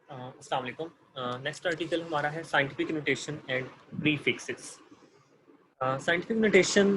अस्सलाम वालेकुम। Next article हमारा है scientific notation and prefixes. Scientific notation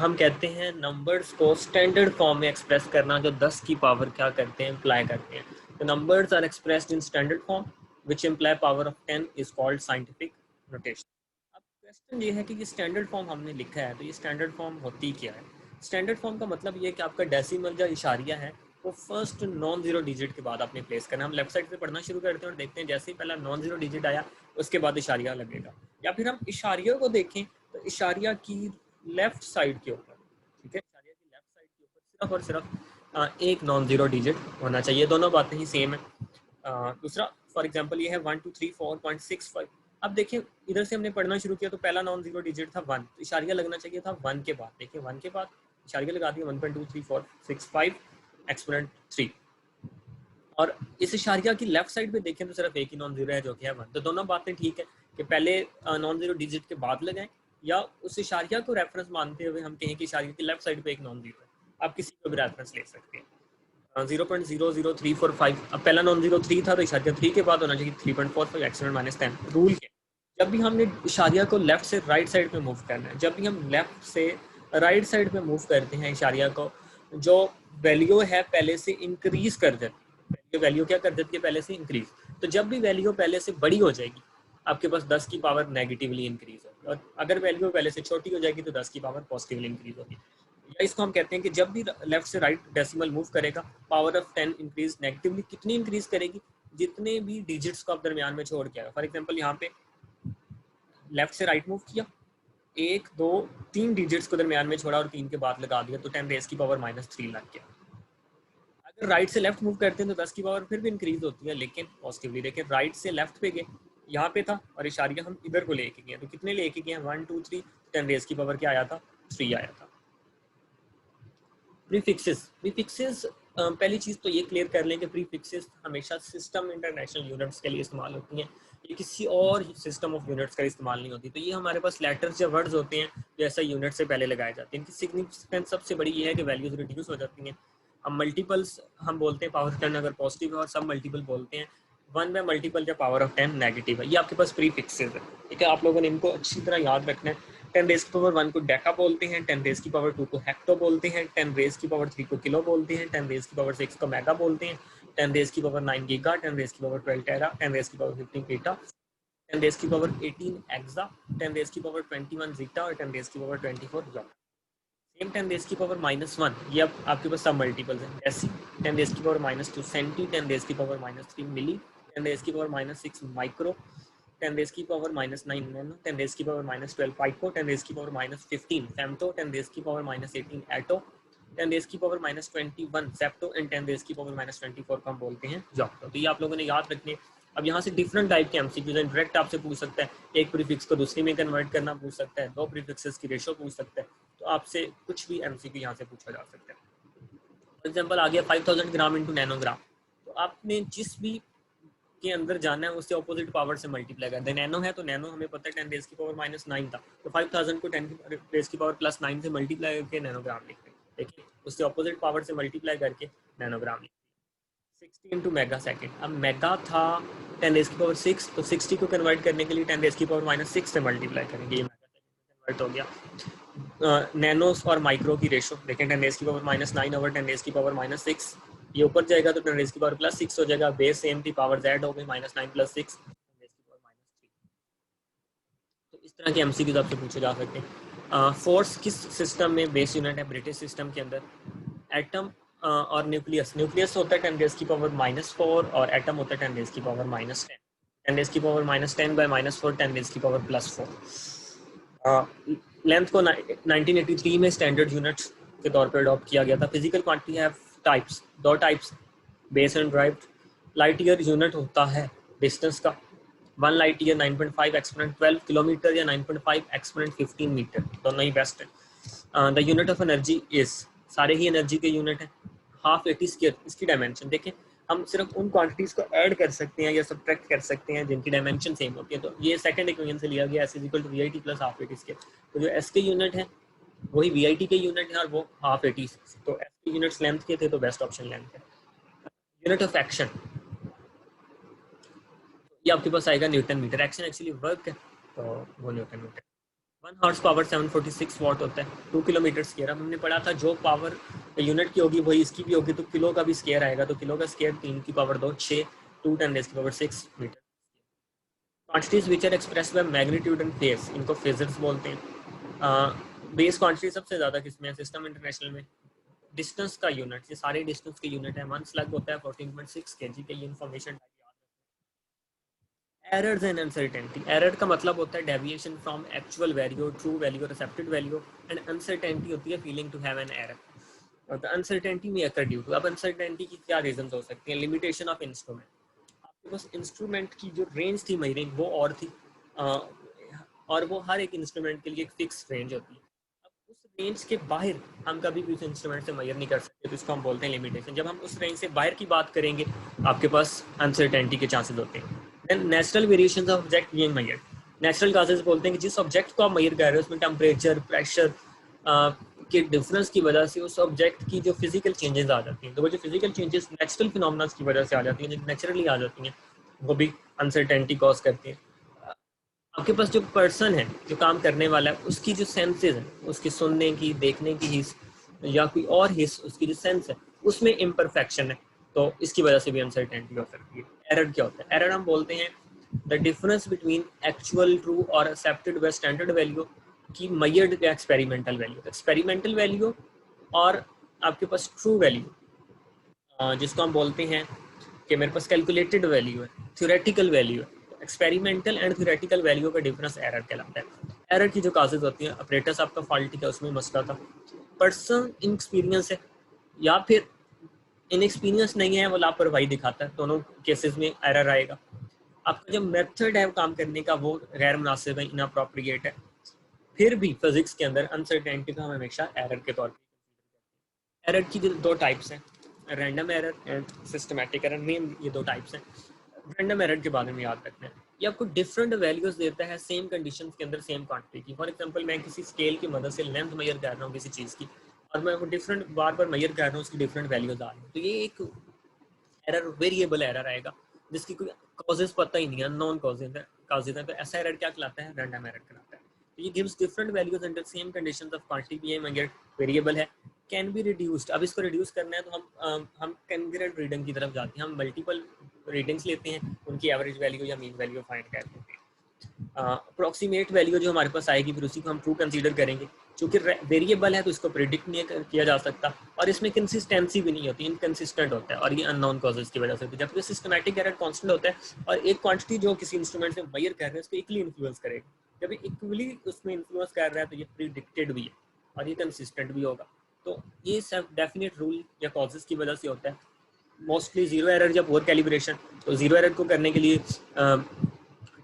हम कहते हैं नंबर्स को स्टैंडर्ड फॉर्म में एक्सप्रेस करना, जो 10 की पावर क्या करते हैं, इम्प्लाई करते हैं। तो numbers are expressed in standard form which imply power of 10 is called scientific notation. अब क्वेश्चन ये है कि ये स्टैंडर्ड फॉर्म हमने लिखा है, तो ये स्टैंडर्ड फॉर्म होती क्या है। स्टैंडर्ड फॉर्म का मतलब ये है कि आपका डेसिमल या इशारिया है वो फर्स्ट नॉन जीरो डिजिट के बाद आपने प्लेस करना। हम लेफ्ट साइड पे पढ़ना शुरू करते हैं और देखते हैं जैसे ही पहला नॉन जीरो डिजिट आया उसके बाद इशारिया लगेगा। या फिर हम इशारियों को देखें तो इशारिया की लेफ्ट साइड के ऊपर, ठीक है, इशारिया की लेफ्ट साइड के ऊपर सिर्फ और सिर्फ एक नॉन जीरो डिजिट होना चाहिए। दोनों बातें ही सेम है। दूसरा फॉर एग्जांपल ये है 1234.65। अब देखिए इधर से हमने पढ़ना शुरू किया तो पहला नॉन जीरो डिजिट था 1, तो इशारिया लगना चाहिए था 1 के बाद। देखिए 1 के बाद इशारिया लगा दिया 1.23465 एक्सपोनेंट 3। और इस इशारिया की लेफ्ट साइड पे देखें तो सिर्फ एक ही नॉन जीरो है जो कि है 1। तो दोनों बातें ठीक है कि पहले नॉन जीरो डिजिट के बाद लगाएं या उस इशारिया को रेफरेंस मानते हुए हम कहें कि इशारिया की लेफ्ट साइड पे एक नॉन जीरो है। आप किसी को भी रेफरेंस ले सकते हैं। 0.00345। अब पहला नॉन जीरो 3 था तो इशारिया 3 के बाद होना चाहिए 3.45 एक्सपोनेंट माइनस 10। रूल क्या, जब भी हमने इशारिया को लेफ्ट से राइट साइड पे मूव करना है, जब भी हम लेफ्ट से राइट साइड पे मूव करते हैं इशारिया को, जो वैल्यू है पहले से इंक्रीज कर देती है। वैल्यू क्या कर देती है, पहले से इंक्रीज। तो जब भी वैल्यू पहले से बड़ी हो जाएगी आपके पास 10 की पावर नेगेटिवली इंक्रीज होगी, और अगर वैल्यू पहले से छोटी हो जाएगी तो 10 की पावर पॉजिटिवली इंक्रीज होगी। या इसको हम कहते हैं कि जब भी लेफ्ट से राइट डेसिमल मूव करेगा पावर ऑफ 10 इंक्रीज नेगेटिवली कितनी इंक्रीज करेगी, जितने भी डिजिट्स को आप दरमियान में छोड़ के आएगा। फॉर एग्जांपल यहाँ पे लेफ्ट से राइट मूव किया, 1 2 3 डिजिट्स को दरमियान में छोड़ा और 3 के बाद लगा दिया तो 10 रेज की पावर -3 लग गया। अगर राइट से लेफ्ट मूव करते हैं तो 10 की पावर फिर भी इंक्रीज होती है लेकिन पॉजिटिवली। देखिए राइट से लेफ्ट पे गए, यहाँ पे था और इशारिया हम इधर को लेके गए, तो कितने लेके गए, 1 2 3, 10 रेज की पावर क्या आया था, 3 आया था। प्रीफिक्सेस, प्रीफिक्सेस पहली चीज़ तो ये क्लियर कर लें कि प्रीफिक्सेस हमेशा सिस्टम इंटरनेशनल यूनिट्स के लिए इस्तेमाल होती हैं, ये किसी और सिस्टम ऑफ यूनिट्स का इस्तेमाल नहीं होती। तो ये हमारे पास लेटर्स या वर्ड्स होते हैं जो ऐसा यूनिट से पहले लगाए जाते हैं। इनकी सिग्निफिकेंस सबसे बड़ी ये है कि वैल्यूज रिड्यूस हो जाती हैं। अब मल्टीपल्स हम बोलते हैं पावर 10 अगर पॉजिटिव है, और सब मल्टीपल बोलते हैं 1 में मल्टीपल या पावर ऑफ 10 नेगेटिव है। ये आपके पास प्रीफिक्सेस है, ठीक है। आप लोगों ने इनको अच्छी तरह याद रखना है। 10 रेज की पावर 1 को डेका बोलते हैं, 10 रेज की पावर 2 को हेक्टो बोलते हैं, 10 रेज की पावर 3 को किलो बोलते हैं, 10 रेज की पावर 6 को मेगा बोलते हैं, 10 रेज की पावर 9 गीगा, 10 रेज की पावर 12 टेरा, 10 रेज की पावर 15 पेटा, 10 रेज की पावर 18 एक्सा, 10 रेज की पावर 21 जीटा और 10 रेज की पावर 24 जोटा। सेम 10 रेज की पावर -1, ये अब आपके पास सब मल्टीपल्स हैं। डेसी, 10 रेज की पावर -2 सेंटी, 10 रेज की पावर -3 मिली, 10 रेज की पावर -6 माइक्रो, 10 रेज की पावर -9 नैनो, 10 रेज की पावर -12 पाइको, 10 रेज की पावर -15 फेमटो, 10 रेज की पावर -18 एटो, 10 रेज की पावर -21 सेप्टो एंड 10 रेज की पावर -24 को हम बोलते हैं जॉक्टो। तो ये आप लोगों ने याद रखने। अब यहाँ से डिफरेंट टाइप के एमसीक्यूज हैं। डायरेक्ट आपसे पूछ सकता है, एक प्रीफिक्स को दूसरी में कन्वर्ट करना पूछ सकता है, 2 प्रीफिक्सेस की रेशो पूछ सकता है। तो आपसे कुछ भी एमसीक्यू यहाँ से पूछा जा सकता है। फॉर एग्जाम्पल आ गया 5000 ग्राम इंटू नैनोग्राम, तो आपने जिस भी के अंदर जाना है उससे ऑपोजिट पावर से मल्टीप्लाई कर दें। नैनो है तो नैनो हमें पता है 10 रेज की पावर -9 था, तो 5000 को 10 रेज की पावर +9 से मल्टीप्लाई करके नैनोग्राम लिखते हैं। देखिए उससे ऑपोजिट पावर से मल्टीप्लाई करके नैनोग्राम लिखते हैं। 60 इंटू मेगा सेकेंड, अब मेगा था 10 रेज की पावर 6, तो 60 को कन्वर्ट करने के लिए 10 रेज की पावर -6 से मल्टीप्लाई करेंगे, ये मेगा सेकेंड में कन्वर्ट हो गया। नैनोस और माइक्रो की रेशो देखें, 10 रेज की पावर -9 ओवर 10 रेज की पावर -6, ये ऊपर जाएगा तो 10 रेज की पावर +6 हो जाएगा। बेस सेम थी, पावर जेड हो गई, -9 + 6 -3। तो इस तरह के एमसीक्यूज आपसे पूछे जा सकते हैं। फोर्स किस सिस्टम में बेस यूनिट है, ब्रिटिश सिस्टम के अंदर एटम और न्यूक्लियस। न्यूक्लियस होता है 10 रेज की पावर -4 और एटम होता है 10 रेज की पावर -10। 10 रेज की पावर -10 बाय -4, 10 रेज की पावर +4। लेंथ को 1983 में स्टैंडर्ड यूनिट्स के तौर पर अडॉप्ट किया गया था। फिजिकल क्वांटिटी है types, 2 types, base and derived. Light year unit होता है डिस्टेंस का, 1 लाइट ईयर 9.5 एक्सपोनेंट 12 किलोमीटर या 9.5 एक्सपोनेंट 15 मीटर, दोनों ही बेस्ट है। The unit of energy is, सारे ही एनर्जी के यूनिट है, हाफ 80 स्क्वायर। इसकी डायमेंशन देखें, हम सिर्फ उन क्वांटिटीज को ऐड कर सकते हैं या सब्ट्रैक्ट कर सकते हैं जिनकी डायमेंशन सेम होती है। तो ये सेकंड इक्वेशन से लिया गया, S = VIT + हाफ 80 स्क्वायर। तो जो S के यूनिट है वही VIT के यूनिट है और वो हाफ 80, तो S के यूनिट्स लेंथ के थे तो बेस्ट ऑप्शन लेंथ है। यूनिट ऑफ एक्शन, ये आपके पास आएगा newton metre, action actually work है तो वो newton metre. 1 horse power 746 watt होता है, 2 किलोमीटर स्क्वायर। अब हमने पढ़ा था जो पावर यूनिट की होगी वही इसकी भी होगी, तो किलो का भी स्क्वायर आएगा, तो किलो का स्क्वायर 3 की पावर 2 6, 2 10 रेज़ की power 6 metre. Quantities which are express by magnitude and phase, इनको फेजर्स बोलते हैं। बेस क्वांटिटी सबसे ज्यादा किसमें है सिस्टम इंटरनेशनल में? डिस्टेंस का यूनिट, ये सारे डिस्टेंस के यूनिट है। 1 स्लग होता है 14.6 kg के, ये information. Errors and uncertainty, error का मतलब होता है deviation from actual value, true value, accepted value, and uncertainty होती है feeling to have an error. और द अनसर्टेनिटी में अकर ड्यू टू, अब अनसर्टेनिटी की क्या रीजन हो सकती हैं? लिमिटेशन ऑफ इंस्ट्रूमेंट, आपके पास इंस्ट्रूमेंट की जो रेंज थी मेजरिंग वो और थी, और वो हर एक इंस्ट्रूमेंट के लिए एक फिक्स रेंज होती है। अब उस रेंज के बाहर हम कभी भी उस इंस्ट्रूमेंट से मेजर नहीं कर सकते, तो इसको हम बोलते हैं लिमिटेशन। जब हम उस रेंज से बाहर की बात करेंगे आपके पास अनसर्टेनिटी के चांसेस होते हैं। Then natural variations of object being measured, natural causes बोलते हैं कि जिस ऑब्जेक्ट को आप मेजर कर रहे हो उसमें टेम्परेचर, प्रेशर के डिफरेंस की वजह से उस ऑब्जेक्ट की जो फिजिकल चेंजेस आ जाती हैं, तो वो जो फिजिकल चेंजेस नेचुरल फिनोमेना की वजह से आ जाती हैं, जो नेचुरली आ जाती हैं, वो भी अनसर्टेनिटी कॉज करती है। आपके पास जो पर्सन है, जो काम करने वाला है, उसकी जो सेंसेस है, उसकी सुनने की, देखने की हिस्स या कोई और हिस्स, उसकी जो सेंस है उसमें इम्परफेक्शन है, तो इसकी वजह से भी अनसर्टेनिटी हो सकती है। एरर क्या होता है? एरर हम बोलते हैं the difference between actual true और एक्सेप्टेड व स्टैंडर्ड वैल्यू की measured experimental value, experimental value और आपके पास ट्रू वैल्यू, जिसको हम बोलते हैं कि मेरे पास कैलकुलेटेड वैल्यू है, थ्योरेटिकल वैल्यू है। एक्सपेरिमेंटल एंड थ्योरेटिकल वैल्यू का डिफरेंस एरर कहलाता है। एरर की जो काजेज होती हैं, ऑपरेटर्स आपका फॉल्टी का उसमें मसला था, पर्सन इनएक्सपीरियंस है या फिर इनएक्सपीरियंस नहीं है, वो लापरवाही दिखाता है, दोनों केसेस में एरर आएगा। आपका जो मेथड है काम करने का वो गैर मुनासिब है, इनअप्रोप्रिएट है, फिर भी फिजिक्स के अंदर अनसर्टेनिटी का हम हमेशा एरर के तौर पर। एरर की जो 2 टाइप्स हैं, random error and systematic error, main ये 2 टाइप्स हैं। रैंडम एरर के बारे में याद रखना है, ये आपको डिफरेंट वैल्यूज देता है सेम कंडीशंस के अंदर सेम क्वांटिटी की। फॉर एग्जांपल मैं किसी स्केल की मदद से लेंथ मेजर कर रहा हूँ किसी चीज़ की, और मैं वो डिफरेंट बार बार मेजर कर रहा हूँ, उसकी डिफरेंट वैल्यूज आ रही हैं, तो ये एक एरर, वेरिएबल एरर आएगा जिसकी कोई कॉजेज पता ही नहीं है, अननोन कॉजेज है, तो ऐसा एरर क्या कहलाता है? रैंडम एरर कहलाता है। तो ये gives different values under same conditions of quantity, ये वेरिएबल है, कैन बी रिड्यूस्ड। अब इसको रिड्यूस करना है तो हम कंकरेंट रीडिंग की तरफ जाते हैं, हम मल्टीपल रीडिंग्स लेते हैं, उनकी एवरेज वैल्यू या मीन वैल्यू फाइंड कर लेते हैं। अप्रोक्सीमेट वैल्यू जो हमारे पास आएगी फिर उसी को हम ट्रू कंसीडर करेंगे। चूंकि वेरिएबल है तो इसको प्रिडिक्ट नहीं किया जा सकता, और इसमें कंसिस्टेंसी भी नहीं होती, इनकंसिस्टेंट होता है, और ये अननोन कॉजेज की वजह से। जबकि सिस्टमैटिक एरर कांस्टेंट होता है, और एक क्वांटिटी जो किसी इंस्ट्रूमेंट से मेजर कर रहे हैं उसको इक्वली इन्फ्लुएंस करेगा। जब इक्वली उसमें इन्फ्लुएंस कर रहा है तो ये प्रिडिक्टेड भी है और ये कंसिस्टेंट भी होगा। तो ये सब डेफिनेट रूल या कॉजेज की वजह से होता है। मोस्टली जीरो एरर या पुअर कैलिब्रेशन, तो जीरो एरर को करने के लिए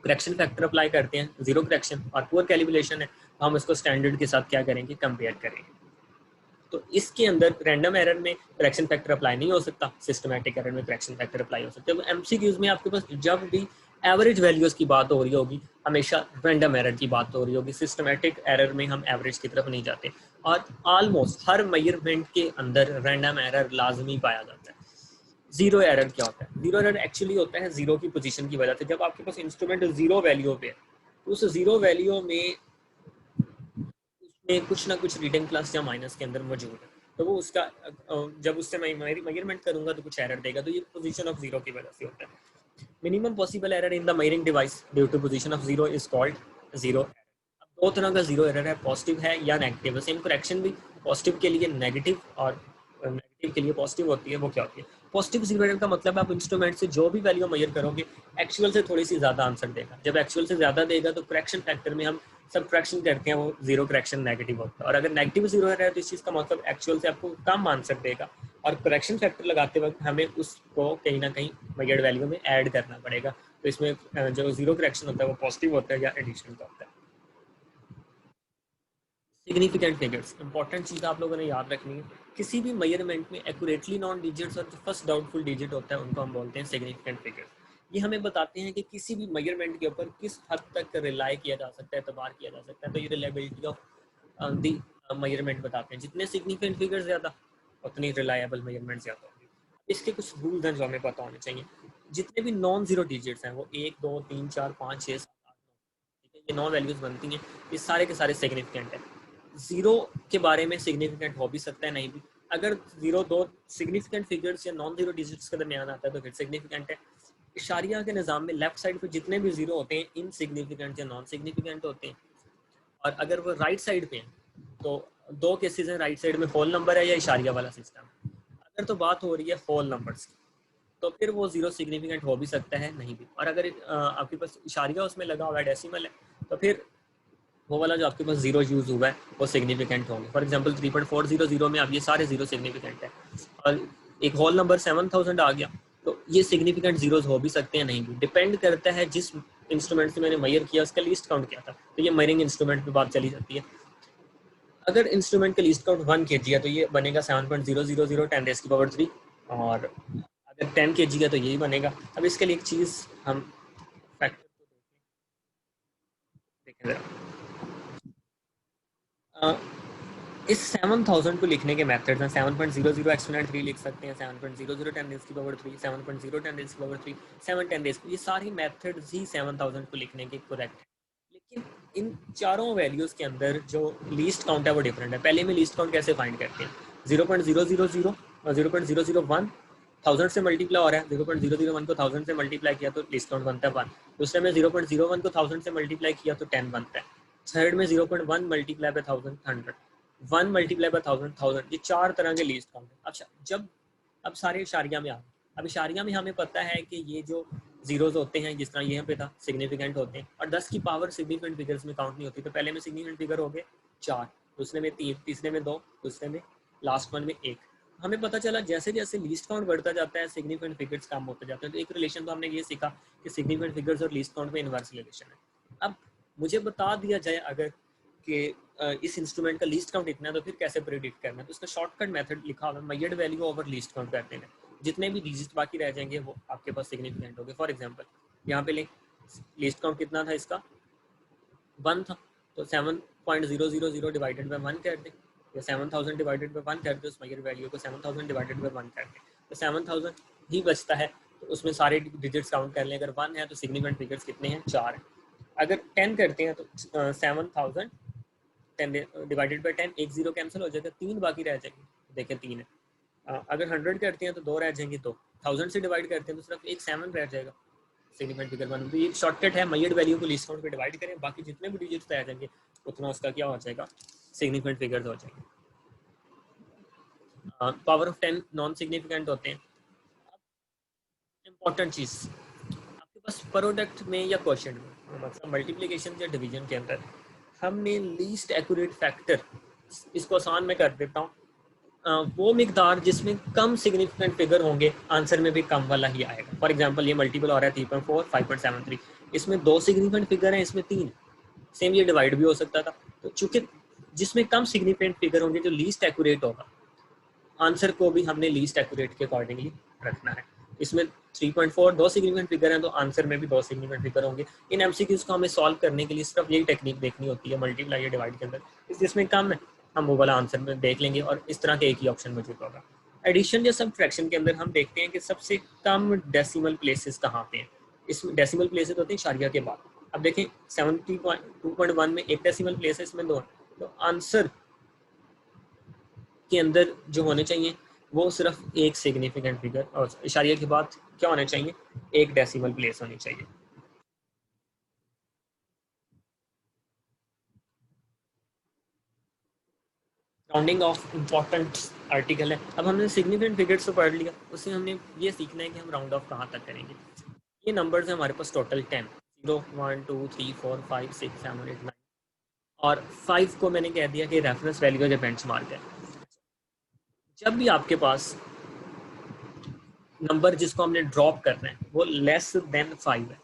करेक्शन फैक्टर अप्लाई करते हैं, जीरो करेक्शन, और पुअर कैलिब्रेशन है तो हम इसको स्टैंडर्ड के साथ क्या करेंगे? कंपेयर करेंगे। तो इसके अंदर रैंडम एरर में करेक्शन फैक्टर अप्लाई नहीं हो सकता, सिस्टमैटिक एरर में करेक्शन फैक्टर अप्लाई हो सकता है। तो एमसीक्यूज में आपके पास जब भी एवरेज वैल्यूज की बात हो रही होगी हमेशा रैंडम एरर की बात हो रही होगी, सिस्टमैटिक एरर में हम एवरेज की तरफ नहीं जाते। और ऑलमोस्ट हर मेजरमेंट के अंदर रैंडम एरर लाजमी पाया जाता है। जीरो एरर क्या होता है? जीरो एरर एक्चुअली होता है जीरो की पोजीशन की वजह से। जब आपके पास इंस्ट्रूमेंट जीरो वैल्यू पे है तो उस जीरो वैल्यू में उसमें कुछ ना कुछ रीडिंग प्लस या माइनस के अंदर मौजूद है, तो वो उसका जब उससे मैं मेजरमेंट करूंगा तो कुछ एरर देगा, तो ये पोजीशन ऑफ जीरो की वजह से होता है। Minimum possible error in the measuring device due to position of zero is called zero. अब 2 तरह का जीरो एरर है, पॉजिटिव है या नेगेटिव। सेम करेक्शन भी पॉजिटिव के लिए नेगेटिव और नेगेटिव के लिए पॉजिटिव होती है। वो क्या होती है? पॉजिटिव जीरो एरर का मतलब आप इंस्ट्रूमेंट से जो भी वैल्यू मेजर करोगे एक्चुअल से थोड़ी सी ज्यादा आंसर देगा। जब एक्चुअल से ज्यादा देगा तो करेक्शन फैक्टर में हम सबट्रैक्शन करते हैं, वो जीरो करेक्शन नेगेटिव होता है। और अगर नेगेटिव जीरो एरर है तो इस चीज़ का मतलब एक्चुअल से आपको कम आंसर देगा, और करेक्शन फैक्टर लगाते वक्त हमें उसको कहीं ना कहीं मेजर्ड वैल्यू में ऐड करना पड़ेगा। तो इसमें जो जीरो करेक्शन होता है वो पॉजिटिव होता है या एडिशनल का होता है। सिग्निफिकेंट फिगर्स, इंपॉर्टेंट चीज़ आप लोगों ने याद रखनी है। किसी भी मेजरमेंट में एक्यूरेटली नॉन डिजिट्स और जो फर्स्ट डाउटफुल डिजिट होता है उनको हम बोलते हैं सिग्निफिकेंट फिगर्स। ये हमें बताते हैं कि किसी भी मेजरमेंट के ऊपर किस हद तक रिलाई किया जा सकता है, एतबार किया जा सकता है। तो ये रिलायबिलिटी ऑफ दी मेजरमेंट बताते हैं। जितने सिग्निफिकेंट फिगर्स ज़्यादा उतनी रिलायबल मेजरमेंट ज़्यादा होगी। इसके कुछ रूल्स हैं जो हमें पता होने चाहिए। जितने भी नॉन जीरो डिजिट्स हैं वो 1 2 3 4 5 6 7 8 9, ठीक है, ये 9 वैल्यूज बनती हैं, ये सारे के सारे सिग्निफिकेंट है। जीरो के बारे में सिग्निफिकेंट हो भी सकता है, नहीं भी। अगर जीरो दो सिग्निफिकेंट फिगर्स या नॉन जीरो डिजिट्स के दरमियान आता है तो फिर सिग्निफिकेंट है। इशारिया के निज़ाम में लेफ्ट साइड पे जितने भी जीरो होते हैं इनसिग्निफिकेंट या नॉन सिग्निफिकेंट होते हैं, और अगर वो राइट साइड पे हैं तो दो केसेस हैं, राइट साइड में होल नंबर है या इशारिया वाला सिस्टम। अगर तो बात हो रही है होल नंबर्स की तो फिर वो जीरो सिग्निफिकेंट हो भी सकता है, नहीं भी। और अगर आपके पास इशारिया उसमें लगा हुआ है, डेसिमल है, तो फिर वो वाला जो आपके पास जीरो यूज हुआ है वो सिग्निफिकेंट होंगे। फॉर एग्जांपल 3.400 में अब ये सारे जीरो सिग्निफिकेंट है, और एक होल नंबर 7000 आ गया तो ये सिग्निफिकेंट जीरोज हो भी सकते हैं, नहीं भी। डिपेंड करता है जिस इंस्ट्रूमेंट से मैंने मेजर किया उसका लीस्ट काउंट क्या था, तो ये मेजरिंग इंस्ट्रूमेंट पे बात चली जाती है। अगर इंस्ट्रूमेंट का लीस्ट काउंट 1 kg है तो ये बनेगा 7.000 10⁻³ और अगर 10 kg है तो यही बनेगा। अब इसके लिए एक चीज़ हम फैक्टर देखें जरा। इस 7000 को लिखने के मेथड्स हैं, 7.00 एक्सपोनेंट 3 लिख सकते हैं, 7.00 10⁻³ 7.0 10⁻³, 7 10 ये सारी मेथड्स ही 7000 को लिखने के करेक्ट है। लेकिन इन चारों वैल्यूज के अंदर जो लीस्ट काउंट है वो डिफरेंट है। पहले में लीस्ट काउंट कैसे फाइंड करते हैं, 0.000 और 0.001 1000 से मल्टीप्लाई हो रहा है, 0.001 को 1000 से मल्टीप्लाई किया तो लीस्ट काउंट बनता है 1। दूसरे में 0.01 को 1000 से मल्टीप्लाई किया तो 10 बनता है। थर्ड में 0.1 मल्टीप्लाई बाय 1000 100, 1 मल्टीप्लाई बाय 1000 1000। ये चार तरह के लीस्ट काउंट है। अच्छा, जब अब सारे इशारिया में आ गए, अब इशारिया में हमें पता है कि ये जो जीरोज होते हैं जिस तरह यहाँ पे था सिग्निफिकेंट होते हैं, और 10 की पावर सिग्निफिकेंट फिगर्स में काउंट नहीं होती। तो पहले में सिग्निफिकेंट फिगर हो गए 4, दूसरे में 3, तीसरे में 2, दूसरे में लास्ट वन में 1। हमें पता चला जैसे जैसे लीस्ट काउंट बढ़ता जाता है सिग्निफिकेंट फिगर्स कम होते जाते हैं। तो एक रिलेशन तो हमने ये सीखा कि सिग्निफिकेंट फिगर्स और लीस्ट काउंट में इनवर्स रिलेशन है। अब मुझे बता दिया जाए अगर कि इस इंस्ट्रूमेंट का लीस्ट काउंट इतना है तो फिर कैसे प्रेडिक्ट करना है, तो उसका शॉर्टकट मेथड लिखा हुआ है, measured value over least count करते हैं। जितने भी डिजिट बाकी रह जाएंगे वो आपके पास सिग्निफिकेंट होंगे। फॉर एग्जांपल यहाँ पे लीस्ट काउंट कितना था इसका, 1 था, तो 7.000 डिवाइडेड बाय 1 कर दें, या 7000 डिवाइडेड बाय 1 कर दें, उस मेजर वैल्यू को 7000 डिवाइडेड बाय 1 कर दें, तो 7000 ही बचता है। तो उसमें सारे डिजिट्स काउंट कर लें। अगर 1 है तो सिग्निफिकेंट फिगर्स कितने हैं, 4 है। अगर 10 करते हैं तो 7000 10 डिवाइडेड बाय 10, एक जीरो कैंसिल हो जाएगा, 3 बाकी रह जाएंगे, देखें 3 है। अगर 100 करते हैं तो 2 रह जाएंगे, तो 1000 से डिवाइड करते हैं तो सिर्फ एक 7 रह जाएगा, सिग्निफिकेंट फिगर 1। तो ये शॉर्टकट है, मेजर्ड वैल्यू को लीस्ट काउंट पे डिवाइड करें, बाकी जितने भी डिजिट्स रह जाएंगे उतना उसका क्या हो जाएगा, सिग्निफिकेंट फिगर्स हो जाएंगे। पावर ऑफ 10 नॉन सिग्निफिकेंट होते हैं। इंपॉर्टेंट चीज़ आपके पास प्रोडक्ट में या क्वेश्चन में, मतलब मल्टीप्लिकेशन या डिवीजन के अंदर हमने लीस्ट एक्यूरेट फैक्टर, इसको आसान में कर देता हूँ, वो मिकदार जिसमें कम सिग्निफिकेंट फिगर होंगे आंसर में भी कम वाला ही आएगा। फॉर एग्जांपल ये मल्टीपल हो रहा है 3.4 5.73, इसमें 2 सिग्निफिकेंट फिगर हैं, इसमें 3। सेम ये डिवाइड भी हो सकता था। तो चूंकि जिसमें कम सिग्निफिकेंट फिगर होंगे जो लीस्ट एक्यूरेट होगा, आंसर को भी हमने लीस्ट एक्यूरेट के अकॉर्डिंगली रखना है। इसमें 3.4 2 सिग्निफिकेंट फिगर हैं तो आंसर में भी 2 सिग्निफिकेंट फिगर होंगे। इन एमसीक्यूज को हमें सॉल्व करने के लिए सिर्फ यही टेक्निक देखनी होती है, मल्टीप्लाई या डिवाइड के अंदर। जिसमें कम है हम वो वाला आंसर में देख लेंगे और इस तरह के एक ही ऑप्शन मौजूद होगा। एडिशन या सबट्रैक्शन के अंदर हम देखते हैं कि सबसे कम डेसिमल प्लेसेस कहाँ पे हैं। इसमें डेसिमल प्लेसेस होते हैं इशारिया के बाद। अब देखें 72.1 में एक डेसिमल प्लेस है, इसमें 2। तो आंसर के अंदर जो होने चाहिए वो सिर्फ एक सिग्निफिकेंट फिगर, और इशारिया के बाद क्या होना चाहिए, एक डेसिमल प्लेस होनी चाहिए। राउंडिंग ऑफ इम्पॉर्टेंट आर्टिकल है। अब हमने सिग्निफिकेंट फिगर्स तो पढ़ लिया, उससे हमने ये सीखना है कि हम राउंड ऑफ कहाँ तक करेंगे। ये नंबर्स हैं हमारे पास टोटल 10, 0 1 2 3 4 5 6 7 8 9, और 5 को मैंने कह दिया कि रेफरेंस वैल्यू का बेंचमार्क है। जब भी आपके पास नंबर जिसको हमने ड्रॉप करना है वो लेस देन 5 है,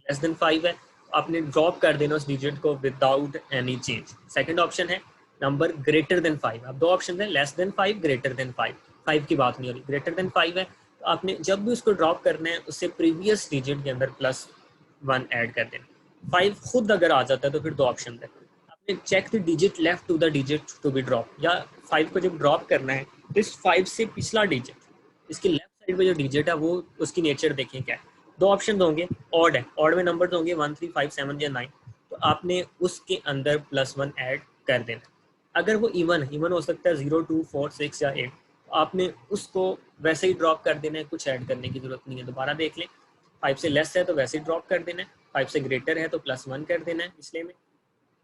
लेस देन 5 है, आपने ड्रॉप कर देना उस डिजिट को without any change. Second option है नंबर ग्रेटर देन 5। अब दो ऑप्शन है, लेस देन 5 ग्रेटर देन 5। 5 की बात नहीं हो रही, ग्रेटर देन 5 है तो आपने जब भी उसको ड्रॉप करना है उससे प्रीवियस डिजिट के अंदर +1 ऐड कर देना। 5 खुद अगर आ जाता है तो फिर दो ऑप्शन है, आपने check the digit left to the digit to be drop, या 5 को जब ड्रॉप करना है तो इस 5 से पिछला डिजिट इसके लेफ्ट साइड पे जो डिजिट है वो उसकी नेचर देखें क्या है। दो ऑप्शन होंगे, ऑड है, ऑड में नंबर होंगे 1 3 5 7 या 9, तो आपने उसके अंदर +1 ऐड कर देना। अगर वो इवन हो सकता है 0 2 4 6 या 8, तो आपने उसको वैसे ही ड्रॉप कर देना है, कुछ ऐड करने की जरूरत नहीं है। दोबारा देख लें, 5 से लेस है तो वैसे ही ड्रॉप कर देना है, 5 से ग्रेटर है तो +1 कर देना है डिस्प्ले में।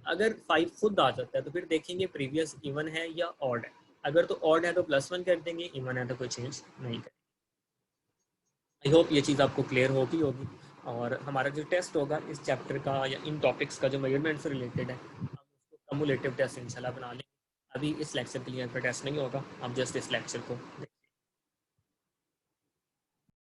अगर 5 खुद आ जाता है तो फिर देखेंगे प्रीवियस इवन है या ऑड है। अगर तो ऑड है तो +1 कर देंगे, इवन है तो कोई चेंज नहीं करेंगे। आई होप ये चीज़ आपको क्लियर होगी। और हमारा जो टेस्ट होगा इस चैप्टर का या इन टॉपिक्स का जो मेजरमेंट से रिलेटेड है, हम उसको कम्युलेटिव टेस्ट इंशाल्लाह बना लेंगे। अभी इस लेक्चर के लिए आपका टेस्ट नहीं होगा, हम जस्ट इस लेक्चर को